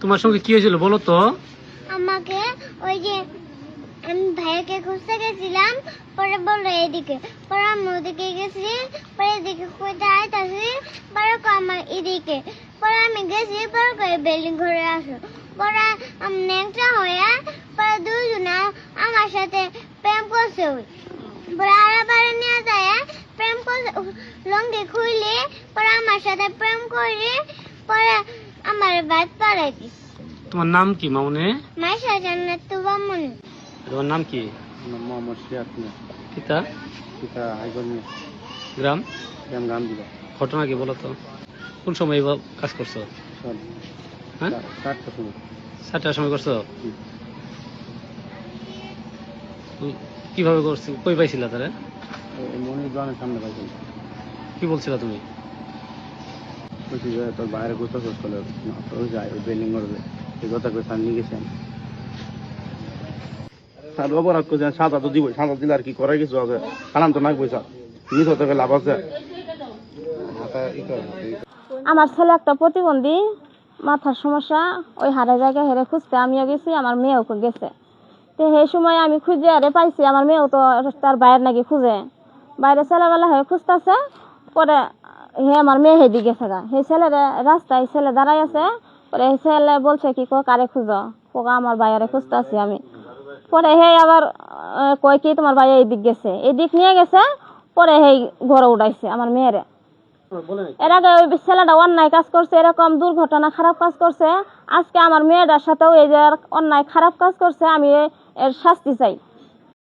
তোমার সঙ্গে কি হয়েছিল বলো তো? আমাকে ওই যে আমি ভাইয়াকে খুঁজতে গেছিলাম, পরে বললো এদিকে, পরে আমি ওদিকে গেছি, পরে এদিকে কোথায় আইতাছি, পরে আমার এদিকে, পরে আমি গেছি, পরে করে বিল্ডিং ঘরে আসো, পরে আমি ন্যাংটা হয়ে পরে দুজনে আমার সাথে প্রেম করছে, পরে আড়াবাড়ি নিয়ে যায় প্রেম করছে, লঙ্গি খুইলে পরে আমার সাথে প্রেম করে পরে আমার বাদ পাড়াই দিস। তোমার নাম কি মামুনি? মাইশা জান্নাত তুবামন। তোমার নাম কি? মোহাম্মদ সিরাজ মিয়া। পিতা? পিতা আইগর মিয়া। গ্রাম? গ্রাম দিল। ঘটনা কি বলো তো? কোন সময় এই কাজ করছো? হ্যাঁ, 4টার সময়। 7টার সময় করছো? কিভাবে করছি? কই পাইছিলা তারা? মনির দোকানের সামনে পাইছিল। কি বলছিলা তুমি? বলছি যে তোর বাইরে গোসল করলে ওই যায় ওই বিল্ডিং করবে এই কথা করে স্যার নিয়ে গেছেন। স্যার অপরাধ করছে, সাদা তো দিব, সাদা দিলে আর কি করার কিছু আছে? কালাম তো নাকবই স্যার, নিজ হতে লাভ আছে। আমার ছেলে একটা প্রতিবন্ধী, মাথার সমস্যা, ওই হারে জায়গায় হেরে খুঁজতে আমিও গেছি, আমার মেয়েও গেছে। তো সেই সময় আমি খুঁজে আরে পাইছি, আমার মেয়েও তো তার বাইরে নাকি খুঁজে, বাইরে ছেলেবেলা হয়ে খুঁজতেছে, পরে হে আমার মেয়ে হেদি গেছে গা, সেই ছেলের রাস্তায় ছেলে দাঁড়াই আছে, পরে এই ছেলে বলছে কি কারে খুঁজো, কোকা আমার বাইরে খুঁজতেছি আমি। পরে হে আবার কয় কি তোমার ভাই এই দিক গেছে, এই দিক নিয়ে গেছে, পরে সেই ঘরে উঠাইছে আমার মেয়েরে। এর আগে ওই ছেলেটা অন্যায় কাজ করছে, এরকম দুর্ঘটনা খারাপ কাজ করছে, আজকে আমার মেয়েটার সাথেও এই যে অন্যায় খারাপ কাজ করছে, আমি এর শাস্তি চাই।